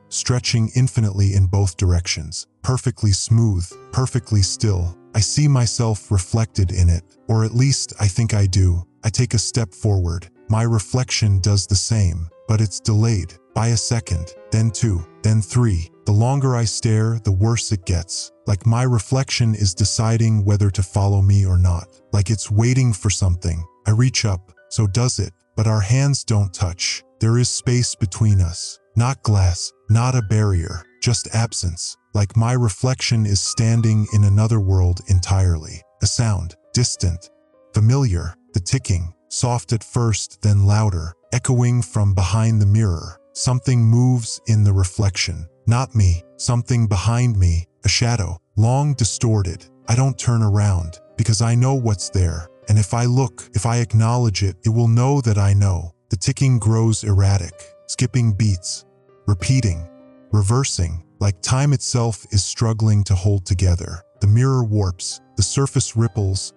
stretching infinitely in both directions, perfectly smooth, perfectly still. I see myself reflected in it, or at least I think I do. I take a step forward. My reflection does the same, but it's delayed by a second, then two, then three. The longer I stare, the worse it gets. Like my reflection is deciding whether to follow me or not. Like it's waiting for something. I reach up, so does it, but our hands don't touch. There is space between us. Not glass, not a barrier, just absence. Like my reflection is standing in another world entirely. A sound, distant, familiar, the ticking, soft at first, then louder, echoing from behind the mirror. Something moves in the reflection. Not me, something behind me, a shadow, long distorted. I don't turn around, because I know what's there. And if I look, if I acknowledge it, it will know that I know. The ticking grows erratic, skipping beats, repeating, reversing, like time itself is struggling to hold together. The mirror warps, the surface ripples,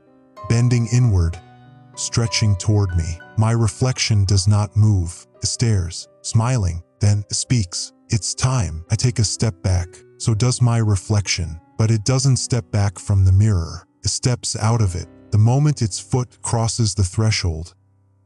bending inward, stretching toward me. My reflection does not move. It stares, smiling, then speaks. It's time. I take a step back. So does my reflection. But it doesn't step back from the mirror. It steps out of it. The moment its foot crosses the threshold,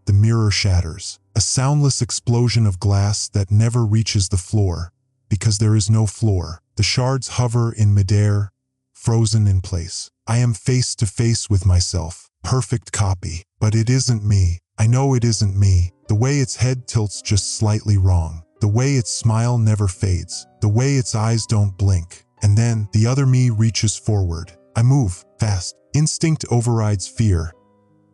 the mirror shatters. A soundless explosion of glass that never reaches the floor, because there is no floor. The shards hover in midair, frozen in place. I am face to face with myself. Perfect copy. But it isn't me. I know it isn't me. The way its head tilts just slightly wrong. The way its smile never fades. The way its eyes don't blink. And then the other me reaches forward. I move, fast. Instinct overrides fear,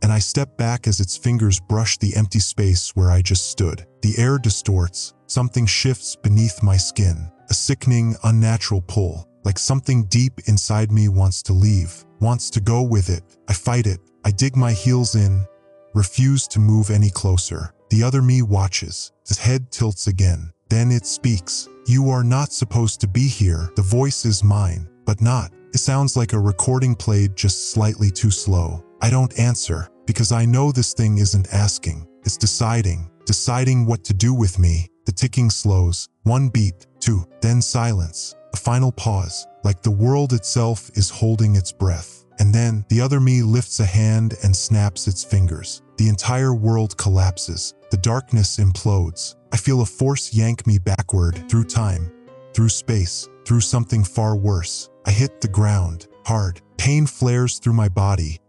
and I step back as its fingers brush the empty space where I just stood. The air distorts. Something shifts beneath my skin. A sickening, unnatural pull, like something deep inside me wants to leave, wants to go with it. I fight it. I dig my heels in, refuse to move any closer. The other me watches. Its head tilts again. Then it speaks. "You are not supposed to be here." The voice is mine, but not. It sounds like a recording played just slightly too slow. I don't answer, because I know this thing isn't asking. It's deciding what to do with me. The ticking slows. One beat, two, then silence. A final pause, like the world itself is holding its breath. And then the other me lifts a hand and snaps its fingers. The entire world collapses. The darkness implodes. I feel a force yank me backward, through time, through space, through something far worse. I hit the ground, hard. Pain flares through my body.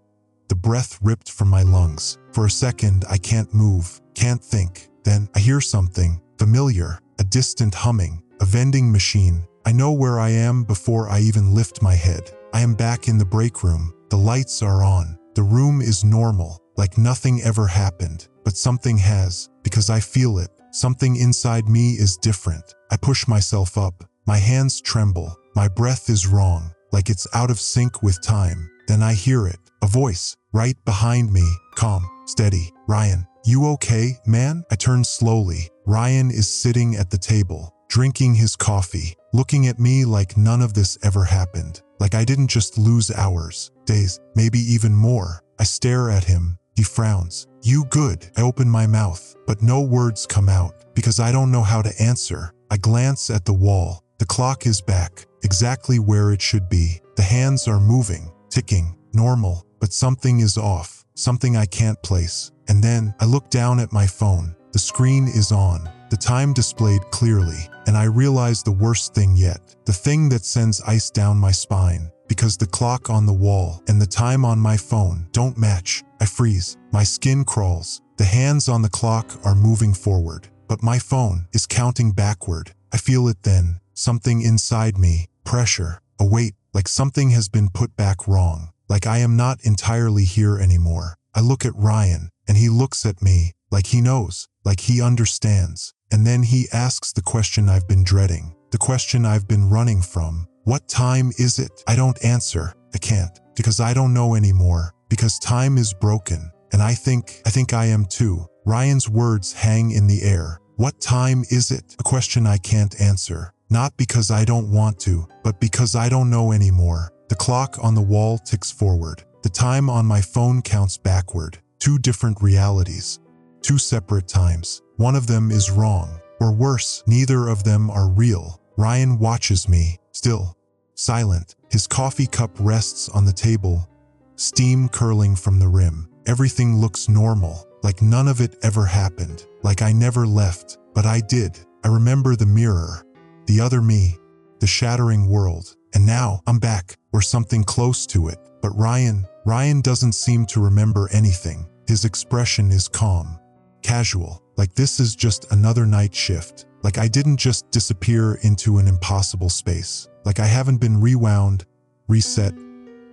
The breath ripped from my lungs. For a second, I can't move, can't think. Then I hear something familiar, a distant humming, a vending machine. I know where I am before I even lift my head. I am back in the break room. The lights are on. The room is normal, like nothing ever happened. But something has, because I feel it. Something inside me is different. I push myself up. My hands tremble. My breath is wrong, like it's out of sync with time. Then I hear it, a voice, right behind me, calm, steady. "Ryan, you okay, man?" I turn slowly. Ryan is sitting at the table, drinking his coffee, looking at me like none of this ever happened. Like I didn't just lose hours, days, maybe even more. I stare at him, He frowns. You good? I open my mouth, but no words come out because I don't know how to answer. I glance at the wall. The clock is back, exactly where it should be. The hands are moving, ticking, normal, but something is off, something I can't place. And then I look down at my phone. The screen is on, the time displayed clearly, and I realize the worst thing yet, the thing that sends ice down my spine, because the clock on the wall and the time on my phone don't match. I freeze, my skin crawls. The hands on the clock are moving forward, but my phone is counting backward. I feel it then, something inside me, pressure, a weight, like something has been put back wrong, like I am not entirely here anymore. I look at Ryan, and he looks at me, like he knows, like he understands. And then he asks the question I've been dreading, the question I've been running from. What time is it? I don't answer. I can't, because I don't know anymore, because time is broken, and I think I am too. Ryan's words hang in the air. What time is it? A question I can't answer. Not because I don't want to, but because I don't know anymore. The clock on the wall ticks forward. The time on my phone counts backward. Two different realities. Two separate times. One of them is wrong. Or worse, neither of them are real. Ryan watches me, still, silent. His coffee cup rests on the table, steam curling from the rim. Everything looks normal, like none of it ever happened, like I never left, but I did. I remember the mirror, the other me, the shattering world, and now I'm back, or something close to it. But Ryan doesn't seem to remember anything. His expression is calm, casual, like this is just another night shift, like I didn't just disappear into an impossible space, like I haven't been rewound, reset,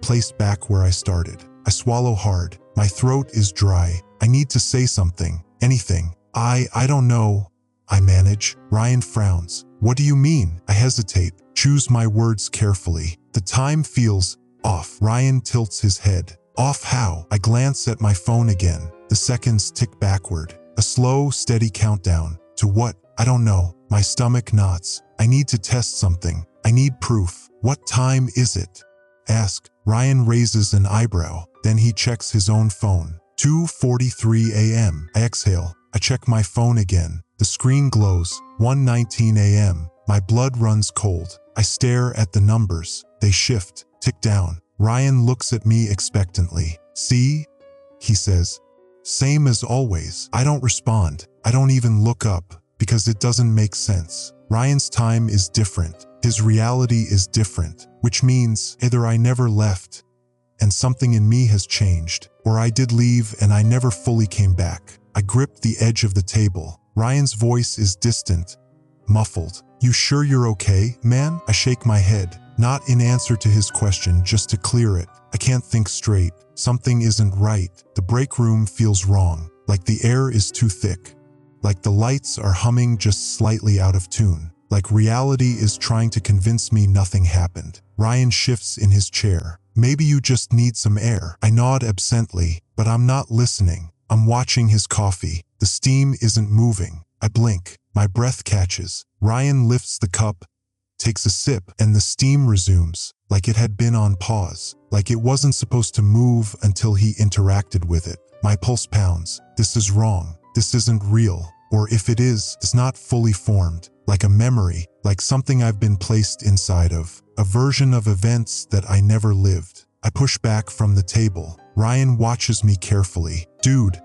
placed back where I started. I swallow hard. My throat is dry. I need to say something, anything. I don't know. I manage. Ryan frowns. What do you mean? I hesitate, choose my words carefully. The time feels off. Ryan tilts his head. Off how? I glance at my phone again. The seconds tick backward. A slow, steady countdown. To what? I don't know. My stomach knots. I need to test something. I need proof. What time is it? Ask. Ryan raises an eyebrow. Then he checks his own phone. 2:43 a.m. I exhale. I check my phone again. The screen glows. 1:19 a.m. My blood runs cold. I stare at the numbers. They shift, tick down. Ryan looks at me expectantly. See? He says. Same as always. I don't respond. I don't even look up, because it doesn't make sense. Ryan's time is different. His reality is different, which means either I never left, and something in me has changed, or I did leave and I never fully came back. I grip the edge of the table. Ryan's voice is distant, muffled. You sure you're okay, man? I shake my head, not in answer to his question, just to clear it. I can't think straight. Something isn't right. The break room feels wrong, like the air is too thick, like the lights are humming just slightly out of tune, like reality is trying to convince me nothing happened. Ryan shifts in his chair. Maybe you just need some air. I nod absently, but I'm not listening. I'm watching his coffee. The steam isn't moving. I blink. My breath catches. Ryan lifts the cup, takes a sip, and the steam resumes, like it had been on pause, like it wasn't supposed to move until he interacted with it. My pulse pounds. This is wrong. This isn't real. Or if it is, it's not fully formed, like a memory, like something I've been placed inside of, a version of events that I never lived. I push back from the table. Ryan watches me carefully. Dude,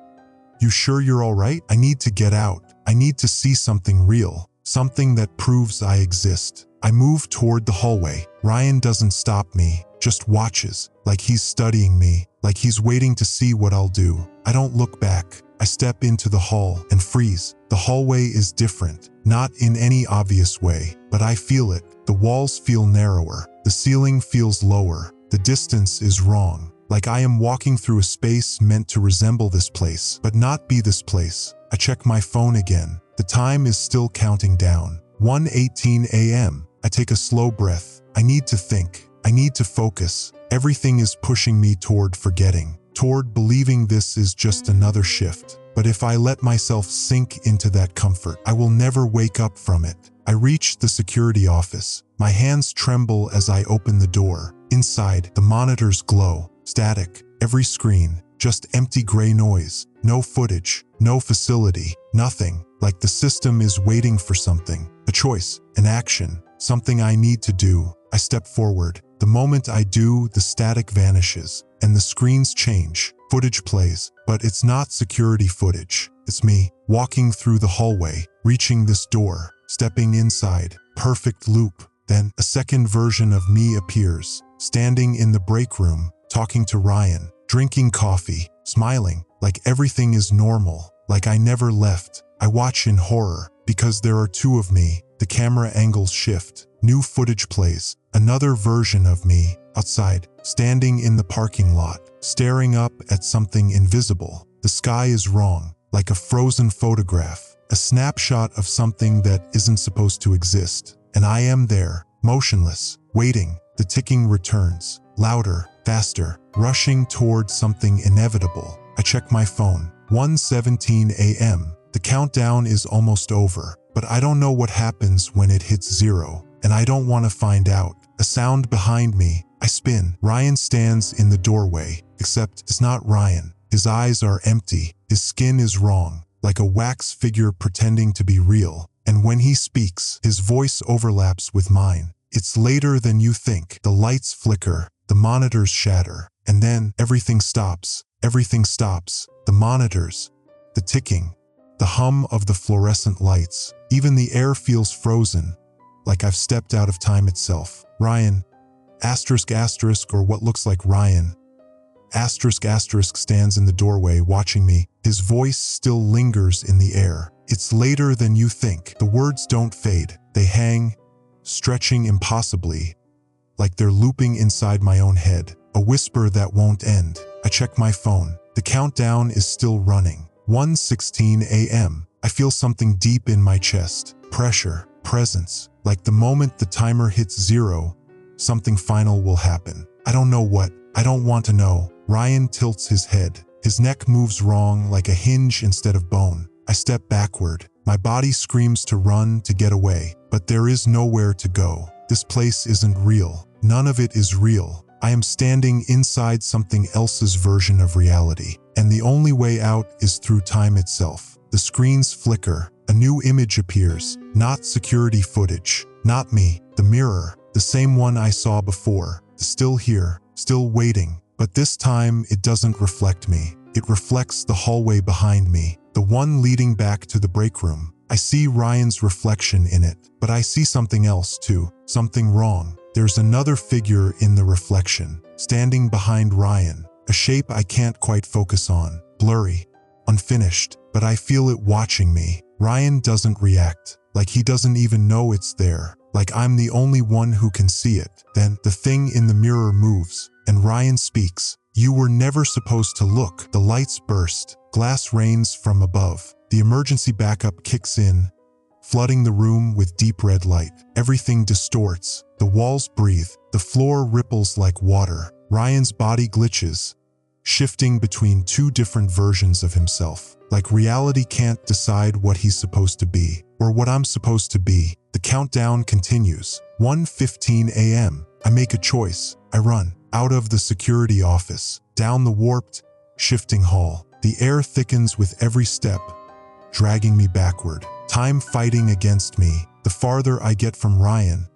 you sure you're all right? I need to get out. I need to see something real, something that proves I exist. I move toward the hallway. Ryan doesn't stop me, just watches, like he's studying me, like he's waiting to see what I'll do. I don't look back. I step into the hall and freeze. The hallway is different, not in any obvious way, but I feel it. The walls feel narrower. The ceiling feels lower. The distance is wrong, like I am walking through a space meant to resemble this place, but not be this place. I check my phone again. The time is still counting down. 1:18 a.m. I take a slow breath. I need to think. I need to focus. Everything is pushing me toward forgetting, toward believing this is just another shift. But if I let myself sink into that comfort, I will never wake up from it. I reach the security office. My hands tremble as I open the door. Inside, the monitors glow, static. Every screen, just empty gray noise, no footage, no facility, nothing, like the system is waiting for something, a choice, an action, something I need to do. I step forward. The moment I do, the static vanishes, and the screens change. Footage plays, but it's not security footage. It's me, walking through the hallway, reaching this door, stepping inside, perfect loop. Then a second version of me appears, standing in the break room, talking to Ryan, drinking coffee, smiling, like everything is normal, like I never left. I watch in horror, because there are two of me. The camera angles shift, new footage plays, another version of me, outside, standing in the parking lot, staring up at something invisible. The sky is wrong, like a frozen photograph, a snapshot of something that isn't supposed to exist. And I am there, motionless, waiting. The ticking returns, louder, faster, rushing toward something inevitable. I check my phone, 1:17 a.m. The countdown is almost over, but I don't know what happens when it hits 0, and I don't want to find out. A sound behind me. I spin. Ryan stands in the doorway, except it's not Ryan. His eyes are empty. His skin is wrong, like a wax figure pretending to be real. And when he speaks, his voice overlaps with mine. It's later than you think. The lights flicker, the monitors shatter, and then everything stops. Everything stops. The monitors, the ticking, the hum of the fluorescent lights. Even the air feels frozen, like I've stepped out of time itself. Ryan, asterisk asterisk, or what looks like Ryan, asterisk asterisk, stands in the doorway watching me. His voice still lingers in the air. It's later than you think. The words don't fade. They hang, stretching impossibly, like they're looping inside my own head. A whisper that won't end. I check my phone. The countdown is still running. 1:16 a.m. I feel something deep in my chest. Pressure, presence. Like the moment the timer hits 0, something final will happen. I don't know what. I don't want to know. Ryan tilts his head. His neck moves wrong, like a hinge instead of bone. I step backward. My body screams to run, to get away. But there is nowhere to go. This place isn't real. None of it is real. I am standing inside something else's version of reality. And the only way out is through time itself. The screens flicker. A new image appears. Not security footage. Not me. The mirror. The same one I saw before. Still here. Still waiting. But this time, it doesn't reflect me. It reflects the hallway behind me. The one leading back to the break room. I see Ryan's reflection in it, but I see something else too. Something wrong. There's another figure in the reflection, standing behind Ryan. A shape I can't quite focus on. Blurry. Unfinished. But I feel it watching me. Ryan doesn't react. Like he doesn't even know it's there. Like I'm the only one who can see it. Then, the thing in the mirror moves, and Ryan speaks. You were never supposed to look. The lights burst. Glass rains from above. The emergency backup kicks in, flooding the room with deep red light. Everything distorts. The walls breathe. The floor ripples like water. Ryan's body glitches, shifting between two different versions of himself. Like reality can't decide what he's supposed to be, or what I'm supposed to be. The countdown continues. 1:15 a.m. I make a choice. I run out of the security office, down the warped, shifting hall. The air thickens with every step, dragging me backward. Time fighting against me. The farther I get from Ryan,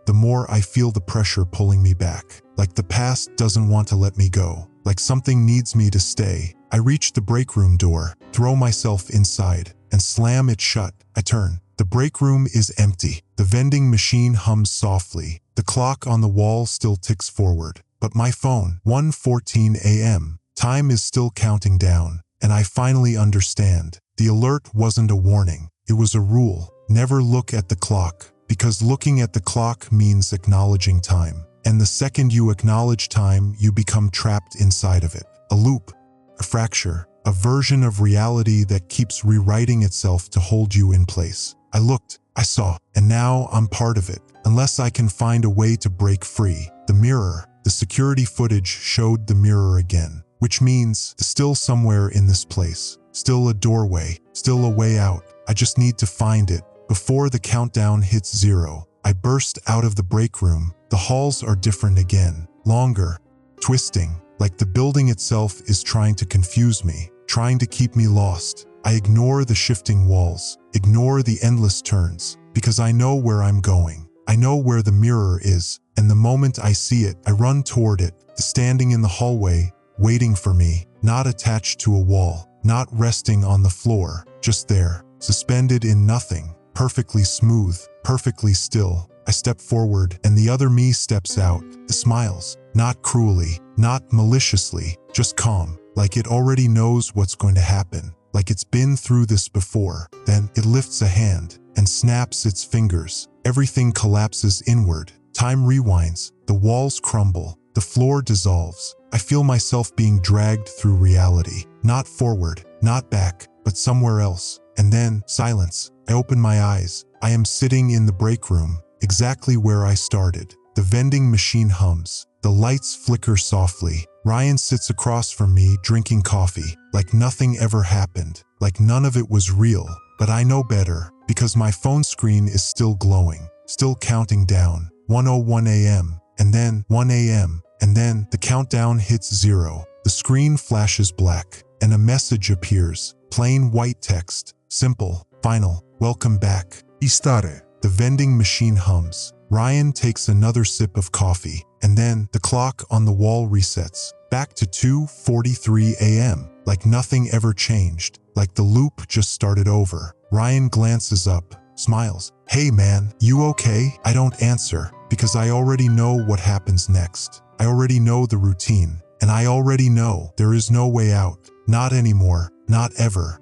the more I feel the pressure pulling me back. Like the past doesn't want to let me go. Like something needs me to stay. I reach the break room door, throw myself inside, and slam it shut. I turn. The break room is empty. The vending machine hums softly. The clock on the wall still ticks forward. But my phone, 1:14 a.m. Time is still counting down, and I finally understand. The alert wasn't a warning. It was a rule. Never look at the clock, because looking at the clock means acknowledging time. And the second you acknowledge time, you become trapped inside of it. A loop, a fracture, a version of reality that keeps rewriting itself to hold you in place. I looked, I saw, and now I'm part of it. Unless I can find a way to break free. The mirror, the security footage showed the mirror again, which means still somewhere in this place. Still a doorway, still a way out. I just need to find it. Before the countdown hits 0, I burst out of the break room. The halls are different again. Longer, twisting, like the building itself is trying to confuse me, trying to keep me lost. I ignore the shifting walls, ignore the endless turns, because I know where I'm going. I know where the mirror is, and the moment I see it, I run toward it, standing in the hallway, waiting for me, not attached to a wall, not resting on the floor, just there, suspended in nothing, perfectly smooth, perfectly still. I step forward, and the other me steps out, smiles, not cruelly, not maliciously, just calm, like it already knows what's going to happen, like it's been through this before. Then it lifts a hand and snaps its fingers. Everything collapses inward. Time rewinds, the walls crumble, the floor dissolves. I feel myself being dragged through reality, not forward, not back, but somewhere else. And then, silence. I open my eyes. I am sitting in the break room, exactly where I started. The vending machine hums. The lights flicker softly. Ryan sits across from me drinking coffee, like nothing ever happened, like none of it was real. But I know better, because my phone screen is still glowing, still counting down. 1:01 a.m., and then 1 a.m., and then the countdown hits 0. The screen flashes black, and a message appears. Plain white text. Simple. Final. Welcome back. Istare. The vending machine hums. Ryan takes another sip of coffee, and then the clock on the wall resets. Back to 2:43 a.m., like nothing ever changed, like the loop just started over. Ryan glances up, smiles. Hey man, you okay? I don't answer, because I already know what happens next. I already know the routine, and I already know there is no way out. Not anymore, not ever.